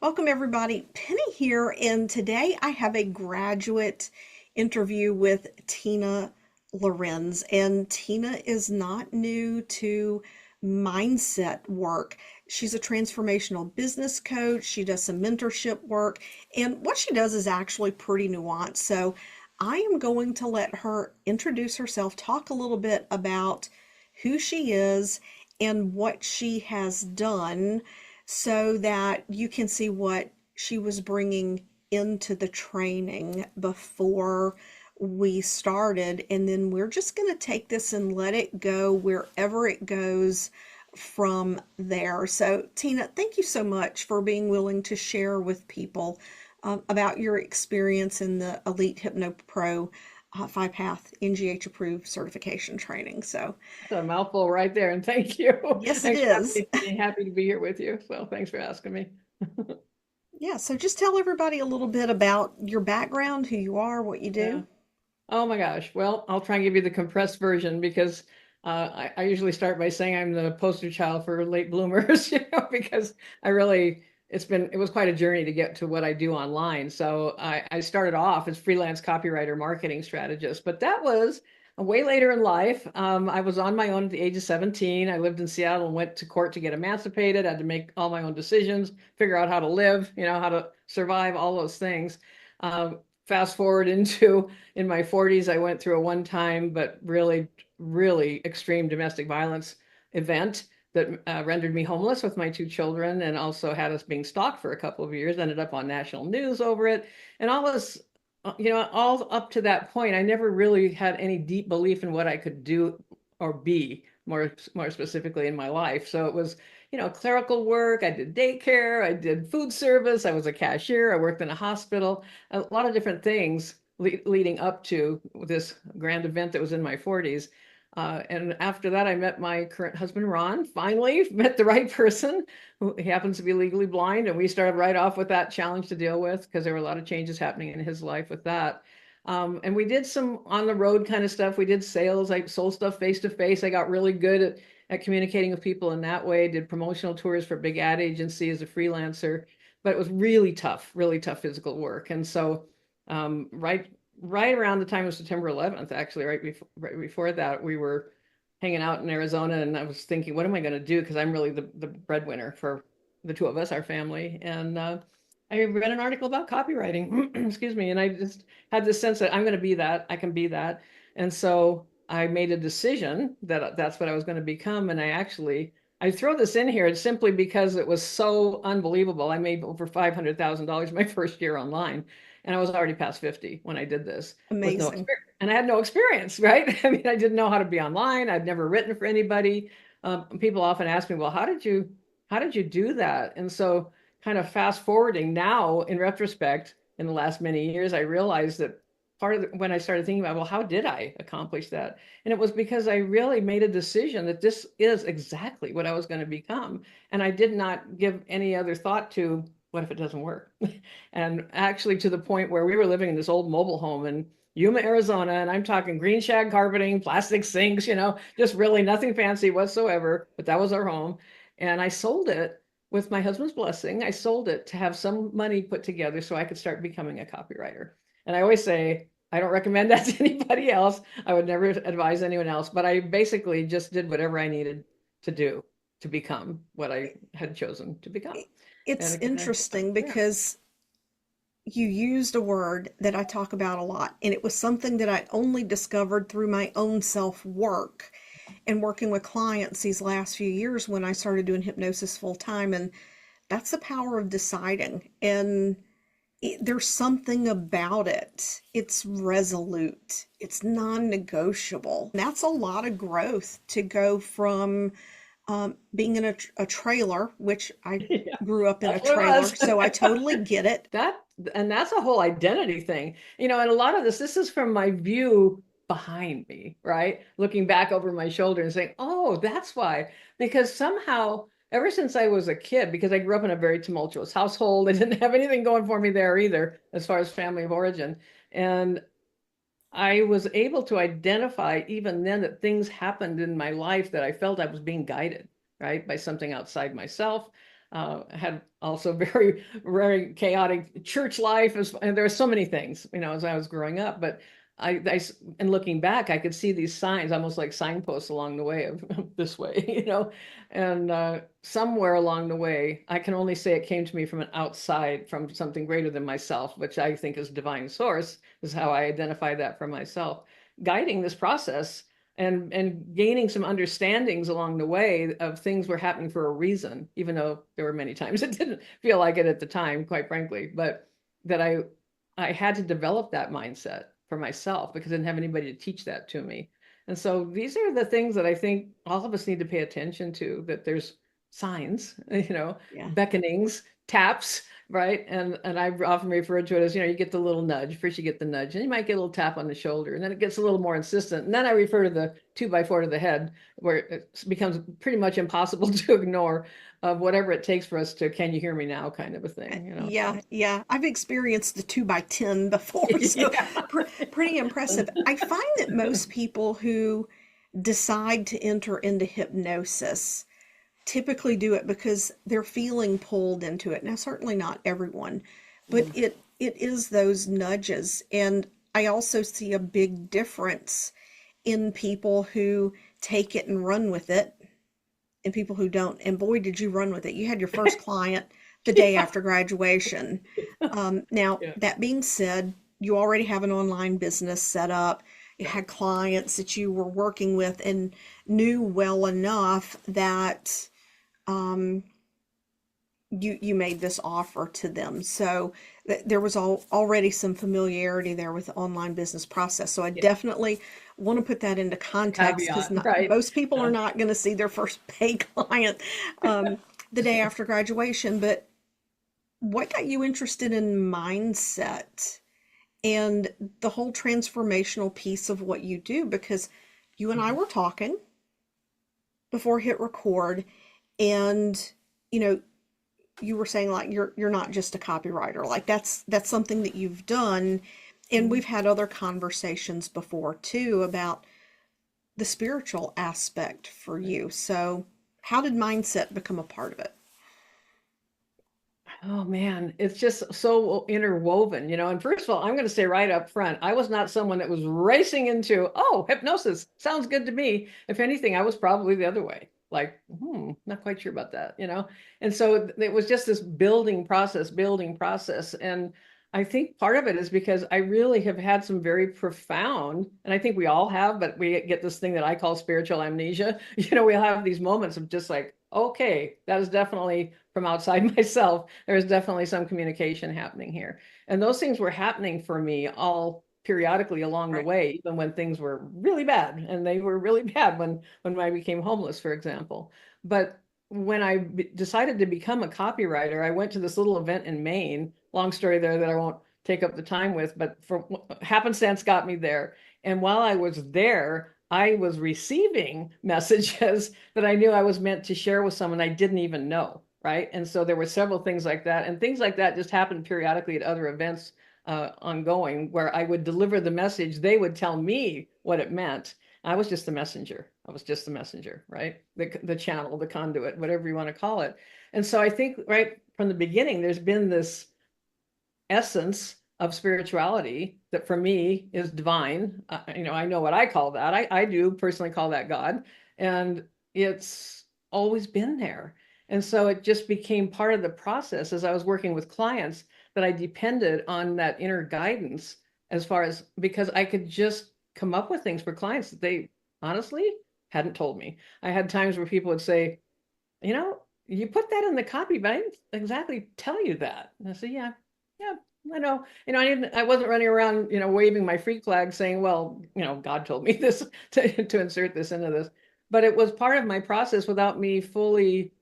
Welcome, everybody. Penny here, and today I have a graduate interview with Tina Lorenz. And Tina is not new to mindset work. She's a transformational business coach. She does some mentorship work, and what she does is actually pretty nuanced. So I am going to let her introduce herself, talk a little bit about who she is and what she has done so that you can see what she was bringing into the training before we started. And then we're just going to take this and let it go wherever it goes from there. So, Tina, thank you so much for being willing to share with people about your experience in the Elite HypnoPro 5-path NGH approved certification training. So, That's a mouthful right there, and thank you. yes, it Thanks for having is. me. Penny. Happy to be here with you. So thanks for asking me. Yeah, so just tell everybody a little bit about your background, who you are, what you Yeah. do. Oh my gosh. Well, I'll try and give you the compressed version because I usually start by saying I'm the poster child for late bloomers, because it was quite a journey to get to what I do online. So I started off as freelance copywriter, marketing strategist, but that was way later in life. I was on my own at the age of 17. I lived in Seattle and went to court to get emancipated. I had to make all my own decisions, figure out how to live, how to survive, all those things. Fast forward into in my 40s, I went through a one-time but really extreme domestic violence event that rendered me homeless with my two children and also had us being stalked for a couple of years. Ended up on national news over it, and all this, all up to that point, I never really had any deep belief in what I could do or be more specifically in my life. So it was, clerical work. I did daycare. I did food service. I was a cashier. I worked in a hospital, a lot of different things leading up to this grand event that was in my 40s. And after that, I met my current husband, Ron. Finally, met the right person who happens to be legally blind. And we started right off with that challenge to deal with because there were a lot of changes happening in his life with that. And we did some on the road kind of stuff. We did sales. I sold stuff face to face. I got really good at communicating with people in that way. Did promotional tours for big ad agency as a freelancer, but it was really tough physical work. And so, right around the time of September 11th, actually, right before that, we were hanging out in Arizona, and I was thinking, what am I going to do? Because I'm really the breadwinner for the two of us, our family, and I read an article about copywriting, excuse me, and I just had this sense that I'm going to be that, I can be that, and so I made a decision that that's what I was going to become, and I throw this in here simply because it was so unbelievable. I made over $500,000 my first year online, and I was already past 50 when I did this with no Amazing. experience. And I had no experience, right? I mean, I didn't know how to be online. I'd never written for anybody. People often ask me, well, how did you do that? And so kind of fast forwarding now in retrospect, in the last many years, I realized that when I started thinking about, well, how did I accomplish that? And it was because I really made a decision that this is exactly what I was going to become. And I did not give any other thought to what if it doesn't work? And actually, to the point where we were living in this old mobile home in Yuma, Arizona, and I'm talking green shag carpeting, plastic sinks, just really nothing fancy whatsoever. But that was our home. And I sold it with my husband's blessing. I sold it to have some money put together so I could start becoming a copywriter. And I always say, I don't recommend that to anybody else. I would never advise anyone else, but I basically just did whatever I needed to do to become what I had chosen to become. And It's again, interesting yeah. because you used a word that I talk about a lot, and it was something that I only discovered through my own self work and working with clients these last few years when I started doing hypnosis full time. And that's the power of deciding. And there's something about it. It's resolute. It's non-negotiable. That's a lot of growth to go from being in a trailer, which I Yeah, grew up in a that's what it trailer, was. so I totally get it. That and that's a whole identity thing. And a lot of this is from my view behind me, right? Looking back over my shoulder and saying, "Oh, that's why." Because somehow ever since I was a kid, because I grew up in a very tumultuous household, I didn't have anything going for me there either as far as family of origin. And I was able to identify even then that things happened in my life that I felt I was being guided, right, by something outside myself. Had also very, very chaotic church life, and there were so many things, as I was growing up. But and looking back, I could see these signs, almost like signposts along the way of this way, and somewhere along the way, I can only say it came to me from an outside, from something greater than myself, which I think is divine source, is how I identify that for myself, guiding this process and gaining some understandings along the way of things were happening for a reason, even though there were many times it didn't feel like it at the time, quite frankly, but that I had to develop that mindset for myself because I didn't have anybody to teach that to me. And so these are the things that I think all of us need to pay attention to, that there's signs, Yeah. beckonings, taps, right? And I often refer to it as, you get the little nudge. First you get the nudge, and you might get a little tap on the shoulder, and then it gets a little more insistent. And then I refer to the 2x4 to the head, where it becomes pretty much impossible to ignore, of whatever it takes for us to, can you hear me now, kind of a thing. Yeah, So yeah. I've experienced the 2x10 before, so yeah. pretty impressive. I find that most people who decide to enter into hypnosis typically do it because they're feeling pulled into it. Now, certainly not everyone, but Mhm. it is those nudges. And I also see a big difference in people who take it and run with it and people who don't. And boy, did you run with it. You had your first client the day Yeah. after graduation. Now, Yeah. that being said, you already have an online business set up. You had clients that you were working with and knew well enough that um, you made this offer to them. So there was already some familiarity there with the online business process. So I Yeah. definitely want to put that into The context because caveat, right? most people are Yeah. not going to see their first paid client the day after graduation. But what got you interested in mindset and the whole transformational piece of what you do? Because you and I Mhm. were talking before hit record, and you know you were saying like you're not just a copywriter, like that's something that you've done, and Mhm. we've had other conversations before too about the spiritual aspect for Right. you. So how did mindset become a part of it? Oh man, it's just so interwoven, And first of all, I'm going to say right up front, I was not someone that was racing into, oh, hypnosis sounds good to me. If anything, I was probably the other way. Like, not quite sure about that. And so it was just this building process, building process. And I think part of it is because I really have had some very profound, and I think we all have, but we get this thing that I call spiritual amnesia. We'll have these moments of just like, okay, that is definitely from outside myself. There's definitely some communication happening here. And those things were happening for me all periodically along the Right. way, even when things were really bad. And they were really bad when I became homeless, for example. But when I decided to become a copywriter, I went to this little event in Maine. Long story there that I won't take up the time with, but for happenstance got me there. And while I was there, I was receiving messages that I knew I was meant to share with someone I didn't even know. Right. And so there were several things like that. And things like that just happened periodically at other events ongoing, where I would deliver the message. They would tell me what it meant. I was just the messenger. I was just the messenger, right? The channel, the conduit, whatever you want to call it. And so I think right from the beginning, there's been this essence of spirituality that for me is divine. I know what I call that. I do personally call that God. And it's always been there. And so it just became part of the process as I was working with clients, that I depended on that inner guidance, as far as, because I could just come up with things for clients that they honestly hadn't told me. I had times where people would say, you put that in the copy, but I didn't exactly tell you that. And I said, yeah, yeah, I know. I wasn't running around, waving my freak flag saying, well, God told me this to insert this into this. But it was part of my process without me fully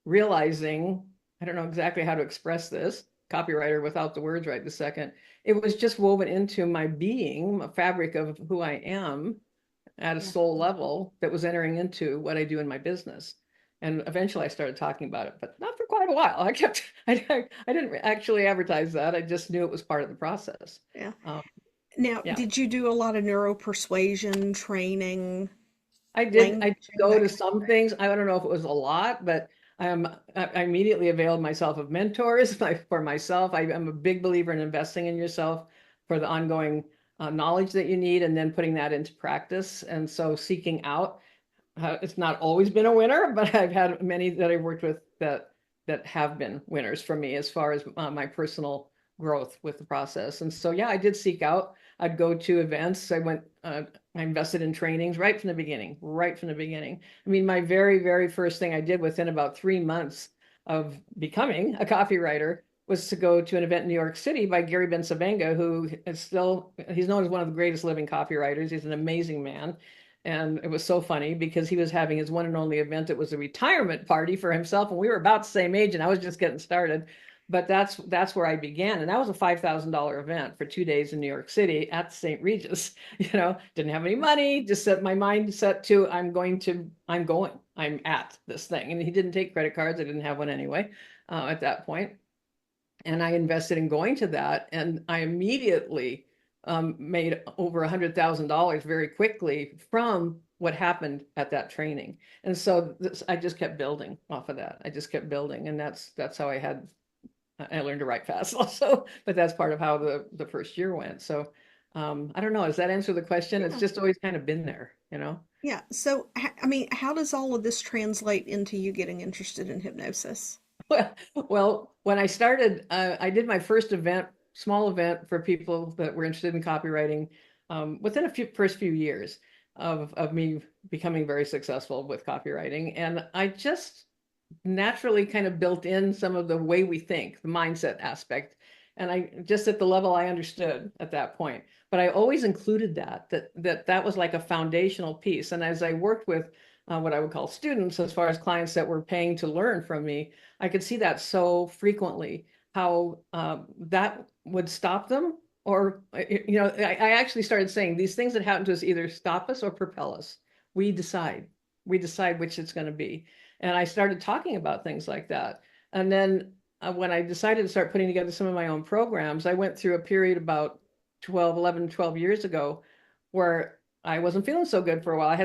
realizing, I don't know exactly how to express this, copywriter without the words right this second. It was just woven into my being, a fabric of who I am at a Yeah. soul level, that was entering into what I do in my business. And eventually I started talking about it, but not for quite a while. I didn't actually advertise that. I just knew it was part of the process. Yeah. Um, Now, yeah, did you do a lot of neuro persuasion training, I did language, go that to kind of some things. I don't know if it was a lot, but I immediately availed myself of mentors for myself. I'm a big believer in investing in yourself for the ongoing knowledge that you need, and then putting that into practice. And so seeking out, it's not always been a winner, but I've had many that I've worked with that have been winners for me as far as my personal growth with the process. And so, yeah, I did seek out. I'd go to events. I invested in trainings right from the beginning, right from the beginning. I mean, my very, very first thing I did within about 3 months of becoming a copywriter was to go to an event in New York City by Gary Bensabenga, who is still, he's known as one of the greatest living copywriters. He's an amazing man. And it was so funny because he was having his one and only event. It was a retirement party for himself, and we were about the same age, and I was just getting started. But that's where I began, and that was a $5,000 event for 2 days in New York City at the St. Regis. Didn't have any money, just set my mind set to I'm at this thing. And he didn't take credit cards. I didn't have one anyway at that point. And I invested in going to that, and I immediately made over $100,000 very quickly from what happened at that training. And so I just kept building off of that. I just kept building, and that's how I learned to write fast also. But that's part of how the first year went. So I don't know. Does that answer the question? It's Yeah. just always kind of been there, you know? Yeah. So, I mean, how does all of this translate into you getting interested in hypnosis? Well, when I started, I did my first event, small event for people that were interested in copywriting within first few years of me becoming very successful with copywriting. And I just naturally kind of built in some of the way we think, the mindset aspect. And I just at the level I understood at that point. But I always included that was like a foundational piece. And as I worked with what I would call students, as far as clients that were paying to learn from me, I could see that so frequently how that would stop them. Or, I actually started saying these things that happen to us either stop us or propel us. We decide. We decide which it's going to be. And I started talking about things like that. And then when I decided to start putting together some of my own programs, I went through a period about 12 years ago where I wasn't feeling so good for a while.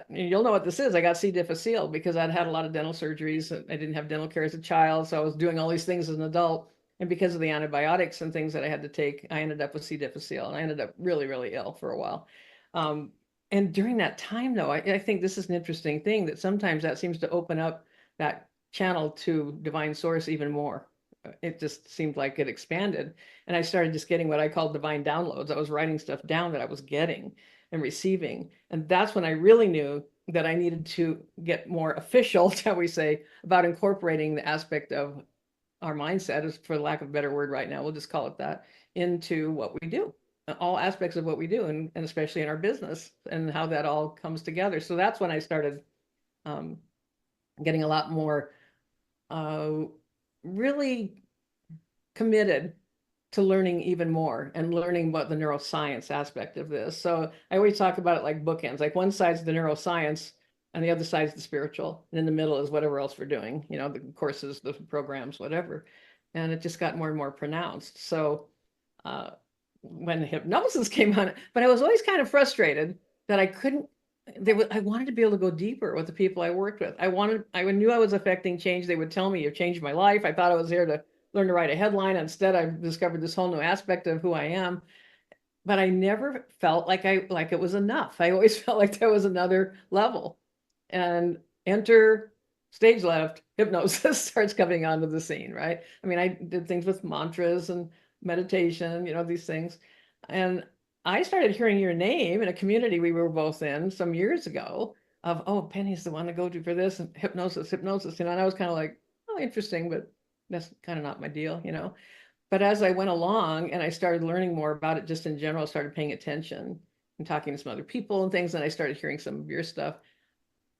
You'll know what this is. I got C. difficile because I'd had a lot of dental surgeries. I didn't have dental care as a child. So I was doing all these things as an adult. And because of the antibiotics and things that I had to take, I ended up with C. difficile, and I ended up really, really ill for a while. Um, and during that time, though, I think this is an interesting thing that sometimes that seems to open up that channel to divine source even more. It just seemed like it expanded. And I started just getting what I call divine downloads. I was writing stuff down that I was getting and receiving. And that's when I really knew that I needed to get more official, shall we say, about incorporating the aspect of our mindset, is for lack of a better word right now, we'll just call it that, into what we do, all aspects of what we do, and especially in our business and how that all comes together. So that's when I started um, getting a lot more uh, really committed to learning even more and learning about the neuroscience aspect of this. So I always talk about it like bookends, like one side's the neuroscience and the other side's the spiritual. And in the middle is whatever else we're doing, the courses, the programs, whatever. And it just got more and more pronounced. So uh, when hypnosis came on, but I was always kind of frustrated that I couldn't. I wanted to be able to go deeper with the people I worked with. I knew I was affecting change. They would tell me, "You've changed my life." I thought I was here to learn to write a headline. Instead, I've discovered this whole new aspect of who I am. But I never felt like it was enough. I always felt like there was another level. And enter stage left, hypnosis starts coming onto the scene, right? I mean, I did things with mantras and meditation, these things. And I started hearing your name in a community we were both in some years ago of, oh, Penny's the one to go to for this, and hypnosis, and I was kind of like, oh, interesting, but that's kind of not my deal. But as I went along and I started learning more about it just in general, started paying attention and talking to some other people and things, and I started hearing some of your stuff.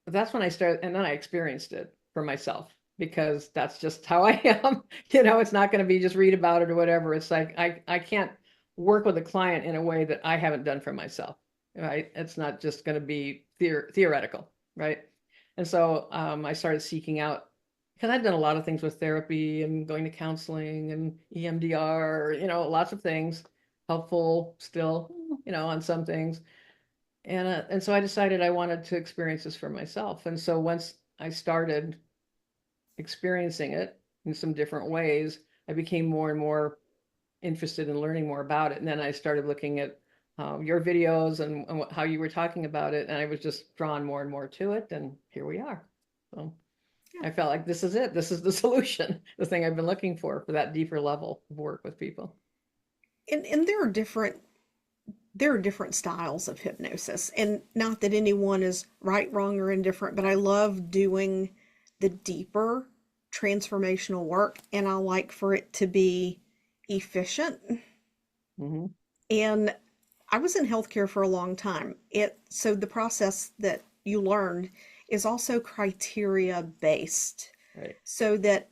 But that's when I started, and then I experienced it for myself because that's just how I am. It's not going to be just read about it or whatever. It's like I can't work with a client in a way that I haven't done for myself, right? It's not just going to be theoretical, right? And so I started seeking out, because I'd done a lot of things with therapy and going to counseling and EMDR, lots of things, helpful still, on some things. And so I decided I wanted to experience this for myself. And so once I started experiencing it in some different ways, I became more and more interested in learning more about it. And then I started looking at your videos and how you were talking about it, and I was just drawn more and more to it, and here we are. So Yeah. I felt like this is it. This is the solution, the thing I've been looking for that deeper level of work with people. And there are different styles of hypnosis, and not that anyone is right, wrong, or indifferent, but I love doing the deeper transformational work, and I like for it to be efficient. Mm-hmm. And I was in healthcare for a long time. So the process that you learned is also criteria based, Right. so that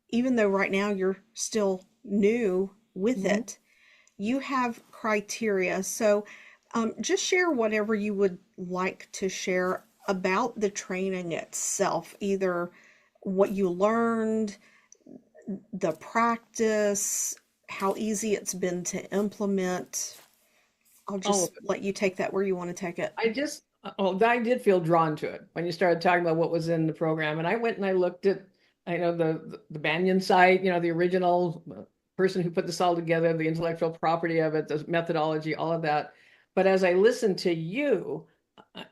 even though right now you're still new with Mm-hmm. it, you have criteria. So just share whatever you would like to share about the training itself, either what you learned, the practice, how easy it's been to implement. I'll All just of it. let you take that where you want to take it. I did feel drawn to it when you started talking about what was in the program. And I went and I looked at, I know the Banyan site, the original person who put this all together, the intellectual property of it, the methodology, all of that. But as I listened to you,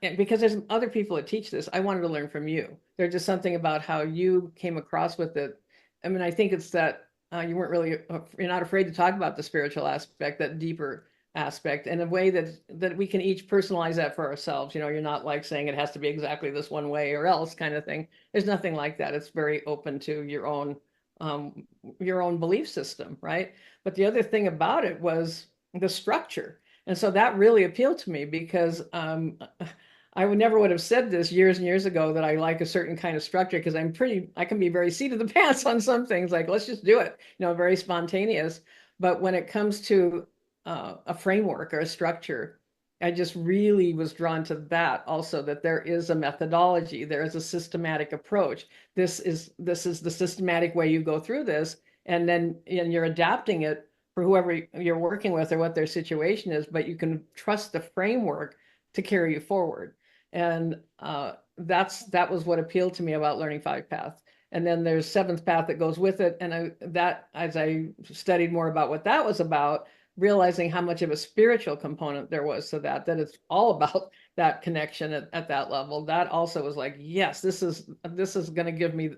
and because there's other people that teach this, I wanted to learn from you. There's just something about how you came across with it. I mean, I think it's that you weren't really, you're not afraid to talk about the spiritual aspect, that deeper aspect, in a way that we can each personalize that for ourselves. You're not like saying it has to be exactly this one way or else kind of thing. There's nothing like that. It's very open to your own belief system, right? But the other thing about it was the structure. And so that really appealed to me because I would never have said this years and years ago that I like a certain kind of structure, because I can be very seat of the pants on some things, like let's just do it, very spontaneous. But when it comes to a framework or a structure, I just really was drawn to that also, that there is a methodology, there is a systematic approach. This is the systematic way you go through this, and you're adapting it for whoever you're working with or what their situation is, but you can trust the framework to carry you forward. And that was what appealed to me about learning five path. And then there's seventh path that goes with it. And that, as I studied more about what that was about, realizing how much of a spiritual component there was to that it's all about that connection at that level. That also was like, yes, this is going to give me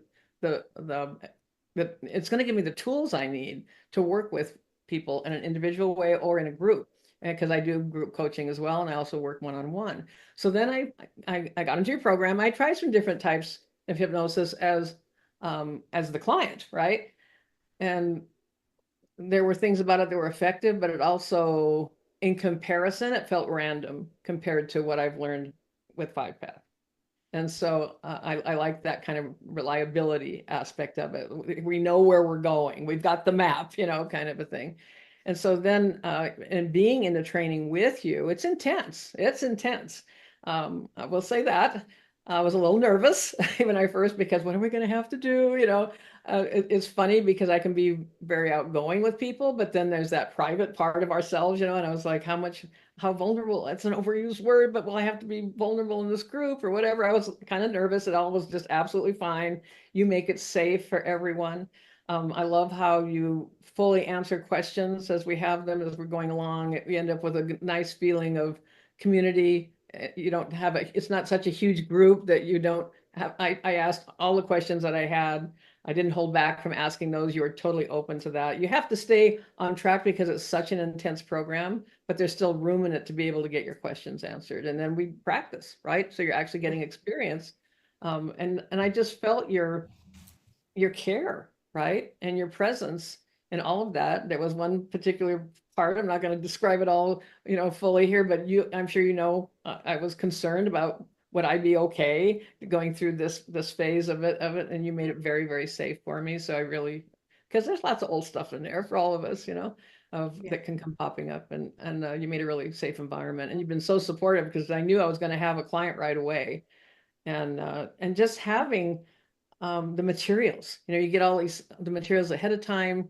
it's going to give me the tools I need to work with people in an individual way or in a group, because I do group coaching as well, and I also work one-on-one. So then I got into your program. I tried some different types of hypnosis as the client, right? And there were things about it that were effective, but it also, in comparison, it felt random compared to what I've learned with five path. And so I like that kind of reliability aspect of it. We know where we're going. We've got the map, kind of a thing. And so then, and being in the training with you, it's intense. It's intense. I will say that. I was a little nervous when I first, because what are we going to have to do? It's funny because I can be very outgoing with people, but then there's that private part of ourselves, and I was like, how vulnerable, that's an overused word, but will I have to be vulnerable in this group or whatever? I was kind of nervous. It all was just absolutely fine. You make it safe for everyone. I love how you fully answer questions as we have them, as we're going along. We end up with a nice feeling of community. You don't have it's not such a huge group that you don't have. I asked all the questions that I had. I didn't hold back from asking those. You were totally open to that. You have to stay on track because it's such an intense program, but there's still room in it to be able to get your questions answered. And then we practice, right? So you're actually getting experience. And I just felt your care, right? And your presence and all of that. There was one particular part, I'm not going to describe it all, fully here, but I'm sure I was concerned about would I be okay going through this phase of it, and you made it very, very safe for me. So I really, because there's lots of old stuff in there for all of us, of Yeah. that can come popping up, and you made a really safe environment, and you've been so supportive, because I knew I was going to have a client right away, and just having the materials. You get all the materials ahead of time.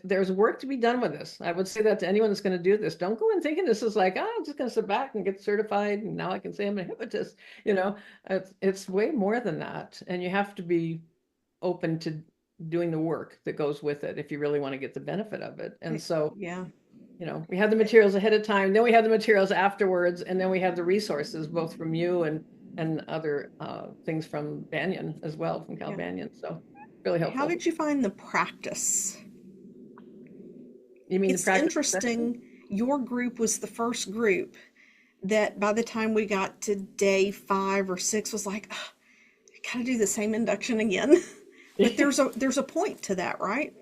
There's work to be done with this. I would say that to anyone that's going to do this. Don't go in thinking this is like, oh, I'm just going to sit back and get certified, and now I can say I'm a hypnotist. It's way more than that, and you have to be open to doing the work that goes with it if you really want to get the benefit of it. And so, Yeah. we have the materials ahead of time, then we have the materials afterwards, and then we have the resources both from you and other things from Banyan as well, from Cal Yeah. Banyan. So really How helpful. did you find the practice? You mean the It's practice session? interesting. Your group was the first group that by the time we got to day 5 or 6 was like, "Ugh, I gotta do the same induction again." But there's a point to that, right?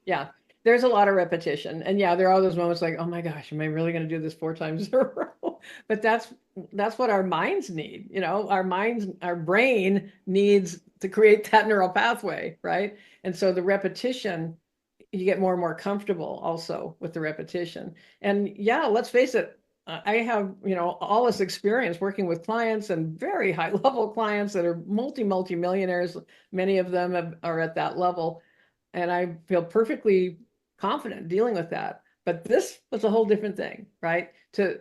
Yeah, there's a lot of repetition. And yeah, there are those moments like, oh my gosh, am I really going to do this 4 times in a row? But that's what our minds need. Our brain needs to create that neural pathway, right? And so the repetition, you get more and more comfortable also with the repetition. And yeah, let's face it, I have, all this experience working with clients and very high level clients that are multi millionaires. Many of them are at that level. And I feel perfectly confident dealing with that. But this was a whole different thing, right? To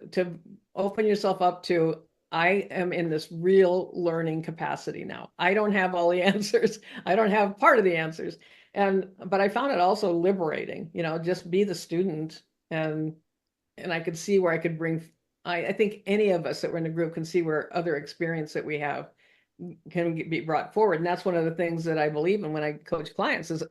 open yourself up to, I am in this real learning capacity now. I don't have all the answers. I don't have part of the answers. But I found it also liberating, just be the student, and I could see where I could bring, I think any of us that were in a group can see where other experience that we have can be brought forward. And that's one of the things that I believe in when I coach clients is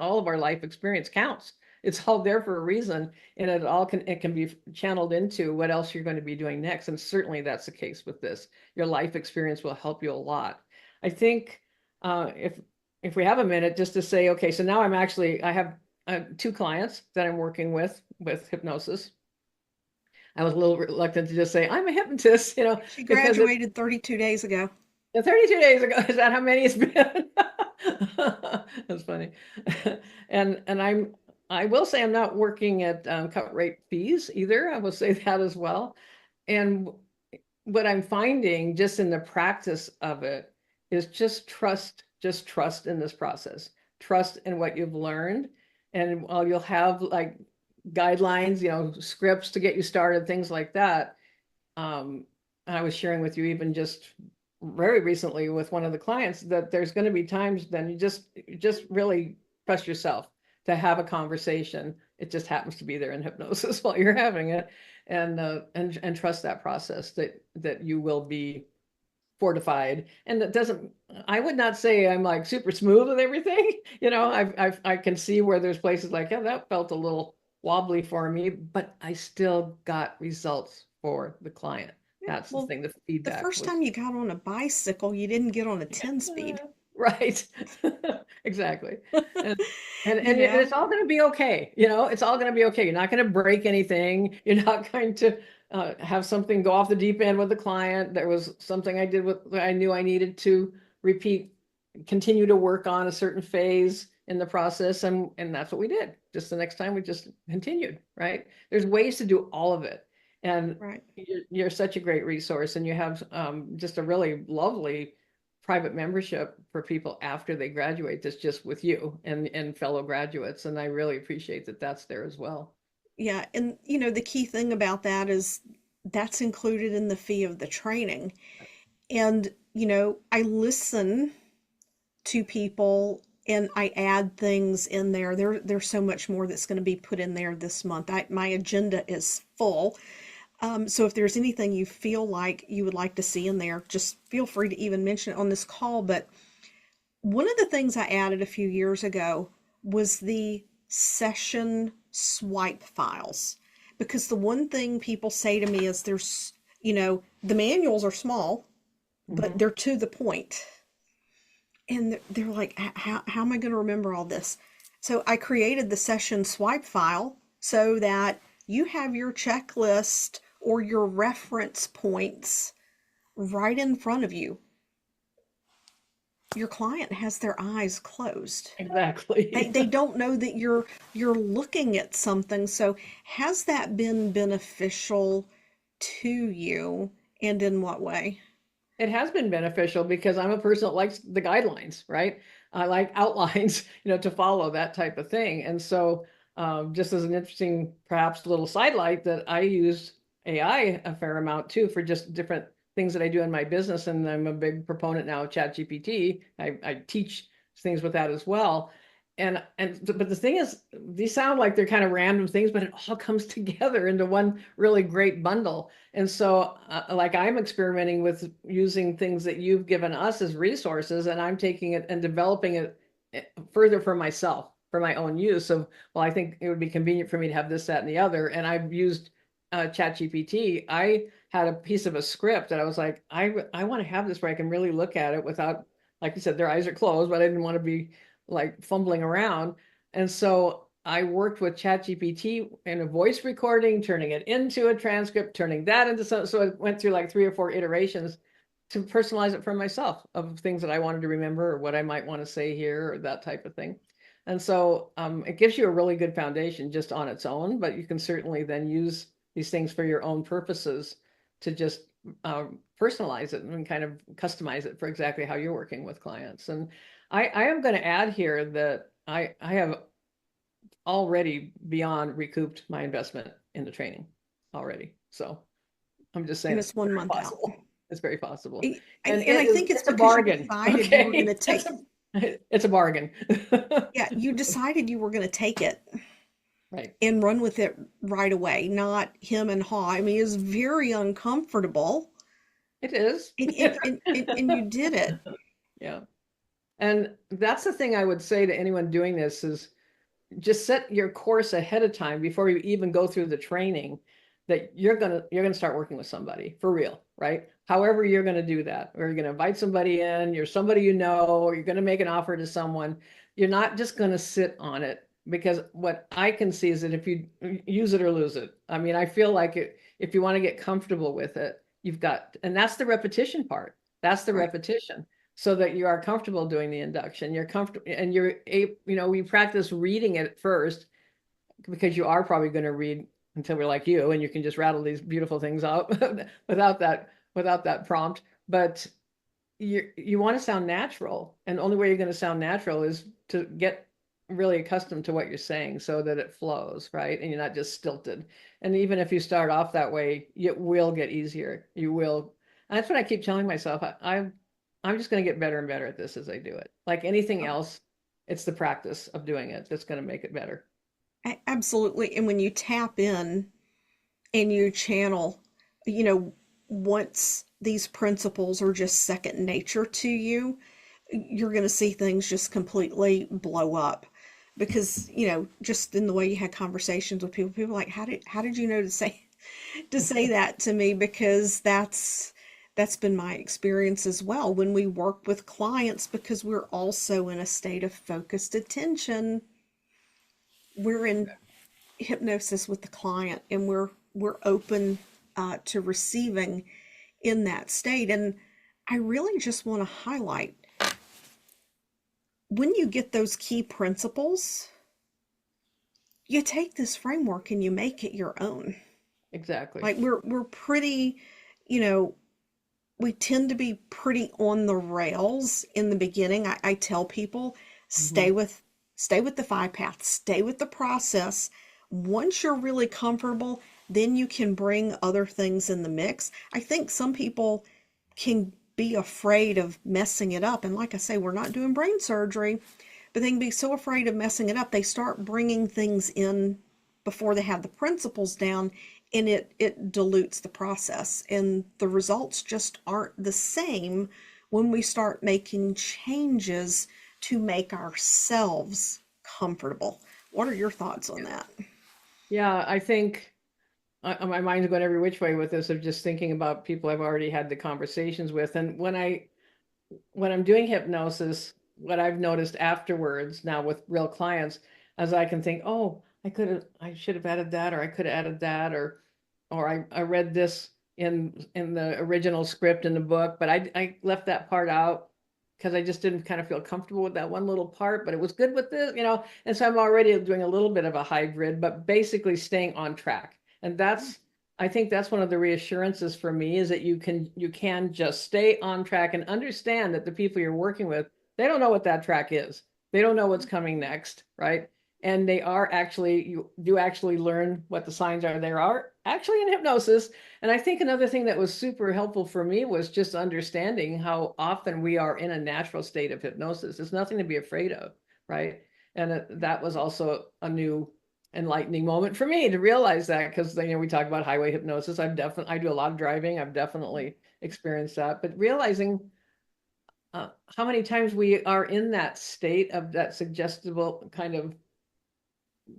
all of our life experience counts. It's all there for a reason, and it can be channeled into what else you're going to be doing next. And certainly that's the case with this. Your life experience will help you a lot. I think if we have a minute just to say, okay, so now I have 2 clients that I'm working with hypnosis. I was a little reluctant to just say I'm a hypnotist, She because it's graduated 32 days ago. 32 days ago. Is that how many it's been? That's funny. And I will say I'm not working at cut rate fees either. I will say that as well. And what I'm finding just in the practice of it is just trust in this process, trust in what you've learned. And while you'll have like guidelines, scripts to get you started, things like that. I was sharing with you even just very recently with one of the clients that there's going to be times then you just really trust yourself to have a conversation. It just happens to be there in hypnosis while you're having it, and trust that process that you will be fortified. And that doesn't, I would not say I'm like super smooth with everything. I can see where there's places like, yeah, that felt a little wobbly for me, but I still got results for the client. Yeah. That's the Well, thing. The the feedback first was time you got on a bicycle, you didn't get on a 10 speed. right. Exactly. And, You and know? it's all going to be okay. It's all going to be okay. You're not going to break anything. You're not going to have something go off the deep end with the client. There was something I did I knew I needed to repeat, continue to work on a certain phase in the process. And that's what we did. Just the next time we just continued, right? There's ways to do all of it. And Right. you're such a great resource, and you have just a really lovely private membership for people after they graduate that's just with you and fellow graduates. And I really appreciate that that's there as well. Yeah. And, the key thing about that is that's included in the fee of the training. And, I listen to people and I add things in there. There's so much more that's going to be put in there this month. My agenda is full. So if there's anything you feel like you would like to see in there, just feel free to even mention it on this call. But one of the things I added a few years ago was the session swipe files. Because the one thing people say to me is the manuals are small, but Mm-hmm. they're to the point. And they're like, how am I going to remember all this? So I created the session swipe file so that you have your checklist or your reference points right in front of you. Your client has their eyes closed. They, Exactly. they don't know that you're looking at something. So has that been beneficial to you, and in what way? It has been beneficial because I'm a person that likes the guidelines, right? I like outlines, to follow that type of thing. And so, just as an interesting, perhaps little sidelight, that I use AI a fair amount too for just different things that I do in my business. And I'm a big proponent now of ChatGPT. I teach things with that as well. But the thing is, these sound like they're kind of random things, but it all comes together into one really great bundle. And so, like, I'm experimenting with using things that you've given us as resources, and I'm taking it and developing it further for myself, for my own use of, well, I think it would be convenient for me to have this, that, and the other. And I've used ChatGPT. I had a piece of a script that I was like, I want to have this where I can really look at it without, like you said, their eyes are closed, but I didn't want to be like fumbling around. And so I worked with ChatGPT in a voice recording, turning it into a transcript, turning that into something. So it went through like 3 or 4 iterations to personalize it for myself of things that I wanted to remember or what I might want to say here or that type of thing. And so it gives you a really good foundation just on its own, but you can certainly then use these things for your own purposes to just personalize it and kind of customize it for exactly how you're working with clients. And I am going to add here that I have already beyond recouped my investment in the training already. So I'm just saying And it's it's one very month out. possible. It's very possible. And And I think it's it's a because you bargain. decided you were going to Okay. take, It's a bargain. yeah, you decided you were going to take it Right. and run with it right away, not him and haw. I mean, it's very uncomfortable, It is. and you did it. Yeah. And that's the thing I would say to anyone doing this is just set your course ahead of time before you even go through the training that you're gonna start working with somebody for real, right? However you're gonna do that, or you're gonna invite somebody in, you're somebody you know, or you're gonna make an offer to someone. You're not just gonna sit on it, because what I can see is that if you use it or lose it. I mean, I feel like if you want to get comfortable with it, you've got, and that's the repetition part. That's the Right. repetition so that you are comfortable doing the induction. You're comfortable and we practice reading it first because you are probably going to read until we're like you and you can just rattle these beautiful things out without that prompt. But you want to sound natural, and the only way you're going to sound natural is to get really accustomed to what you're saying so that it flows, right? And you're not just stilted. And even if you start off that way, it will get easier. You will. And that's what I keep telling myself. I'm just going to get better and better at this as I do it. Like anything else, it's the practice of doing it that's going to make it better. Absolutely. And when you tap in and you channel, you know, once these principles are just second nature to you, you're going to see things just completely blow up. Because, just in the way you had conversations with people like, how did you know to say that to me? Because that's been my experience as well when we work with clients, because we're also in a state of focused attention. We're in hypnosis with the client, and we're open to receiving in that state. And I really just want to highlight, when you get those key principles, you take this framework and you make it your own. Exactly. Like, we're pretty, you know, we tend to be pretty on the rails in the beginning. I tell people, stay Mhm. with stay with the 5 paths, stay with the process. Once you're really comfortable, then you can bring other things in the mix. I think some people can be afraid of messing it up. And like I say, we're not doing brain surgery, but they can be so afraid of messing it up, they start bringing things in before they have the principles down, and it dilutes the process. And the results just aren't the same when we start making changes to make ourselves comfortable. What are your thoughts on that? Yeah, I think my mind's going every which way with this of just thinking about people I've already had the conversations with. And when I'm doing hypnosis, what I've noticed afterwards now with real clients, as I can think, oh, I should have added that, or I could have added that, or I read this in the original script in the book, but I left that part out because I just didn't kind of feel comfortable with that one little part, but it was good with this. And so I'm already doing a little bit of a hybrid, but basically staying on track. And I think that's one of the reassurances for me, is that you can just stay on track and understand that the people you're working with They don't know what that track is. They don't know what's coming next, right? And they are actually, you do actually learn what the signs are. There are actually in hypnosis. And I think another thing that was super helpful for me was just understanding how often we are in a natural state of hypnosis. It's nothing to be afraid of, right? And that was also a new enlightening moment for me to realize that, because we talk about highway hypnosis. I do a lot of driving. I've definitely experienced that, but realizing how many times we are in that state of that suggestible kind of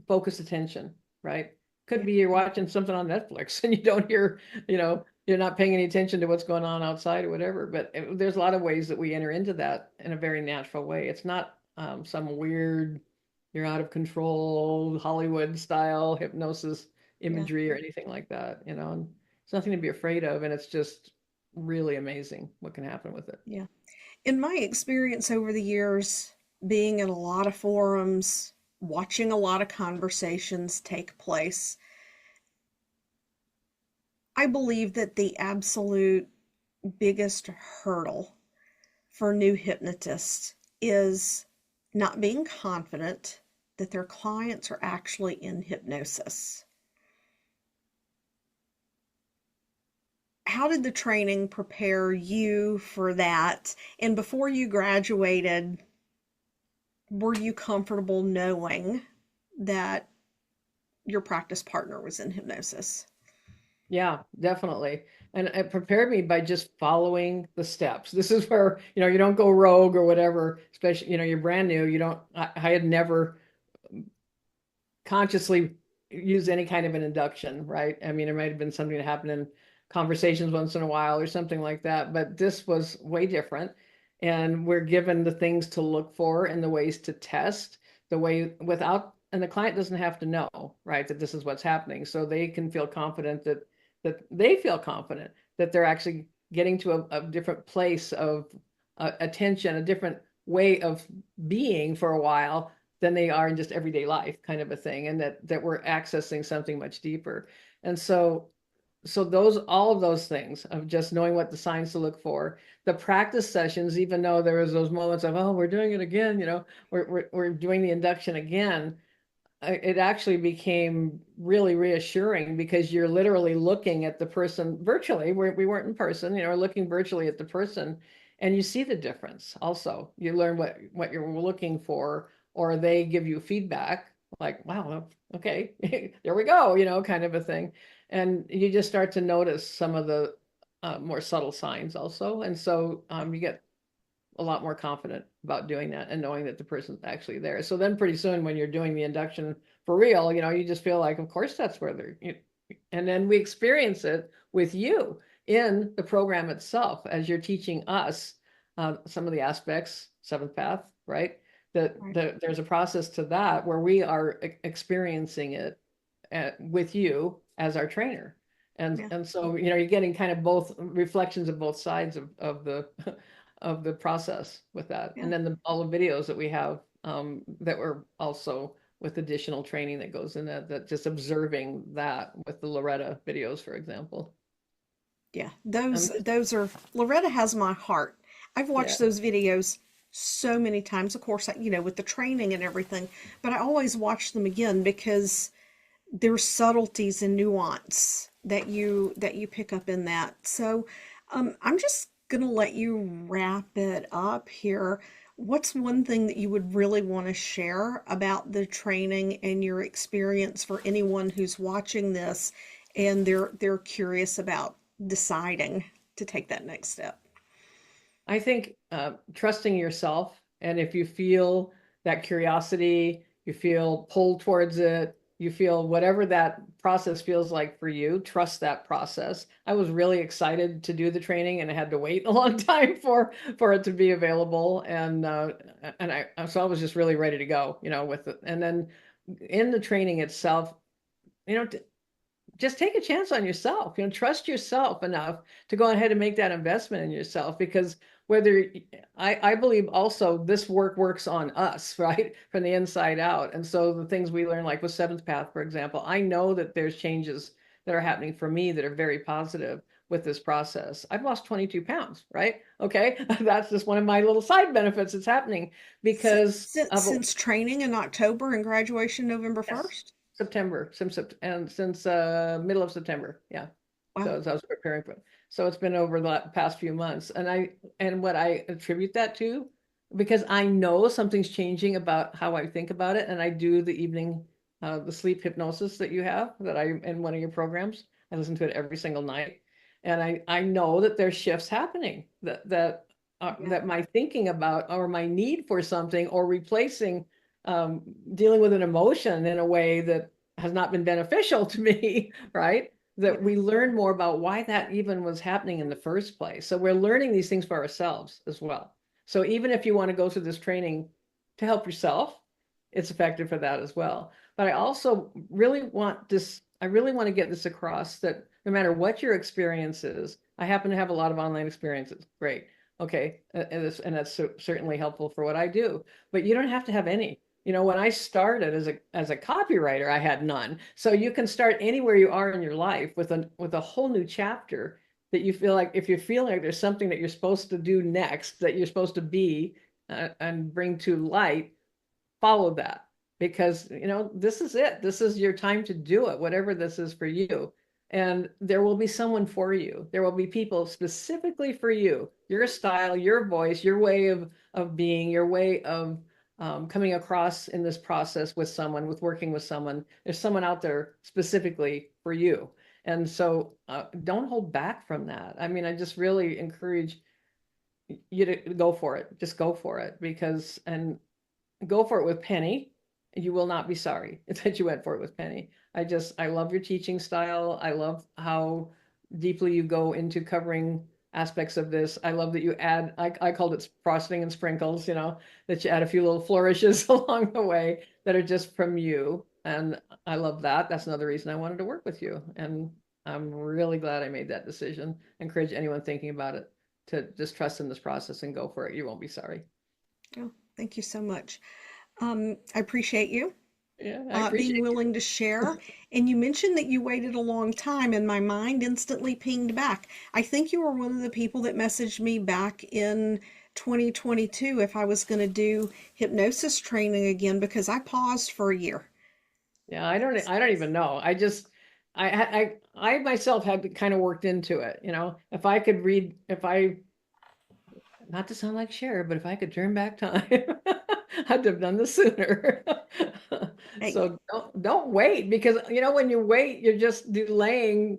focused attention, right? Could Yeah. be you're watching something on Netflix and you don't hear, you're not paying any attention to what's going on outside or whatever. But there's a lot of ways that we enter into that in a very natural way. It's not some weird, you're out of control, Hollywood style hypnosis Yeah. imagery or anything like that, and it's nothing to be afraid of. And it's just really amazing what can happen with it. Yeah. In my experience over the years, being in a lot of forums, watching a lot of conversations take place, I believe that the absolute biggest hurdle for new hypnotists is not being confident that their clients are actually in hypnosis. How did the training prepare you for that? And before you graduated, were you comfortable knowing that your practice partner was in hypnosis? Yeah, definitely. And it prepared me by just following the steps. This is where, you don't go rogue or whatever, especially, you're brand new. You don't, I had never consciously used any kind of an induction, right? I mean, it might have been something that happened in conversations once in a while or something like that, but this was way different. And we're given the things to look for and the ways to test the way without, and the client doesn't have to know, right, that this is what's happening. So they can feel confident that they feel confident that they're actually getting to a different place of attention, a different way of being for a while than they are in just everyday life, kind of a thing, and that we're accessing something much deeper. And so those, all of those things of just knowing what the signs to look for, the practice sessions, even though there was those moments of, oh, we're doing it again, we're doing the induction again, it actually became really reassuring, because you're literally looking at the person virtually. We weren't in person, we're looking virtually at the person, and you see the difference. Also, you learn what you're looking for, or they give you feedback like, wow, okay, there we go, kind of a thing. And you just start to notice some of the more subtle signs also. And so you get a lot more confident about doing that and knowing that the person's actually there. So then pretty soon when you're doing the induction for real, you just feel like, of course, that's where and then we experience it with you in the program itself as you're teaching us some of the aspects, seventh path, right? Right. There's a process to that where we are experiencing it with you as our trainer. Yeah. And so, you're getting kind of both reflections of both sides of the of the process with that. Yeah. And then all the videos that we have that were also with additional training that goes in that just observing that with the Loretta videos, for example. Yeah. Um, Those are, Loretta has my heart. I've yeah, watched those videos so many times, of course, with the training and everything, but I always watch them again because there's subtleties and nuance that you pick up in that. So, I'm just gonna let you wrap it up here. What's one thing that you would really want to share about the training and your experience for anyone who's watching this and they're curious about deciding to take that next step? I think trusting yourself, and if you feel that curiosity, you feel pulled towards it, you feel whatever that process feels like for you, trust that process. I was really excited to do the training, and I had to wait a long time for it to be available, and so I was just really ready to go, with it. And then in the training itself, you know, just take a chance on yourself, trust yourself enough to go ahead and make that investment in yourself, because whether I believe also this work works on us, right, from the inside out. And so the things we learn, like with seventh path, for example, I know that there's changes that are happening for me that are very positive with this process. I've lost 22 pounds, right? Okay. That's just one of my little side benefits that's happening because of Since training in October and graduation November yes, 1st? September, and since middle of September. Yeah. So Wow. as I was preparing for, so it's been over the past few months, and what I attribute that to, because I know something's changing about how I think about it, and I do the evening, the sleep hypnosis that you have, that I in one of your programs. I listen to it every single night, and I know that there's shifts happening Yeah. that my thinking about or my need for something or replacing dealing with an emotion in a way that has not been beneficial to me, right? That Yeah. we learn more about why that even was happening in the first place. So we're learning these things for ourselves as well. So even if you want to go through this training to help yourself, it's effective for that as well. But I also really want this, I really want to get this across that no matter what your experience is, I happen to have a lot of online experiences. Great. Okay. And that's certainly helpful for what I do. But you don't have to have any. You know, when I started as a copywriter, I had none. So you can start anywhere you are in your life with a whole new chapter that you feel like if you feel like there's something that you're supposed to do next, that you're supposed to be and bring to light, follow that because you know this is it. This is your time to do it, whatever this is for you. And there will be someone for you. There will be people specifically for you, your style, your voice, your way of being, your way of coming across in this process with someone, with working with someone. There's someone out there specifically for you. And so don't hold back from that. I mean, I just really encourage you to go for it. Just go for it because, and go for it with Penny. You will not be sorry that you went for it with Penny. I love your teaching style. I love how deeply you go into covering aspects of this. I love that you add, I called it frosting and sprinkles, you know, that you add a few little flourishes along the way that are just from you. And I love that. That's another reason I wanted to work with you. And I'm really glad I made that decision. I encourage anyone thinking about it to just trust in this process and go for it. You won't be sorry. Oh, thank you so much. I appreciate you Yeah, I being appreciate willing to share. And you mentioned that you waited a long time, and my mind instantly pinged back. I think you were one of the people that messaged me back in 2022 if I was going to do hypnosis training again because I paused for a year. Yeah, I don't even know. I myself had kind of worked into it, you know. If I could read, if I, not to sound like Cher, but if I could turn back time, I'd have done this sooner. Hey, So don't wait because you know when you wait, you're just delaying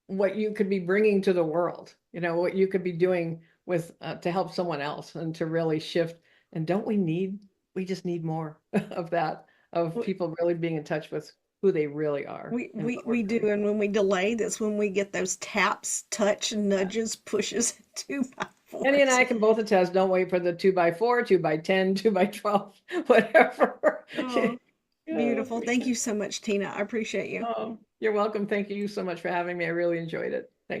what you could be bringing to the world. You know, what you could be doing with to help someone else and to really shift. And don't we just need more of that, of people really being in touch with who they really are and what we're we do, really and when we delay, that's when we get those taps, touch, at. nudges, pushes, two by Penny and fours. I can both attest, don't wait for the 2x4, 2x10, 2x12, whatever. Oh, Yeah, beautiful. for Thank sure. you so much, Tina. I appreciate you. You're welcome. Thank you so much for having me. I really enjoyed it. Thank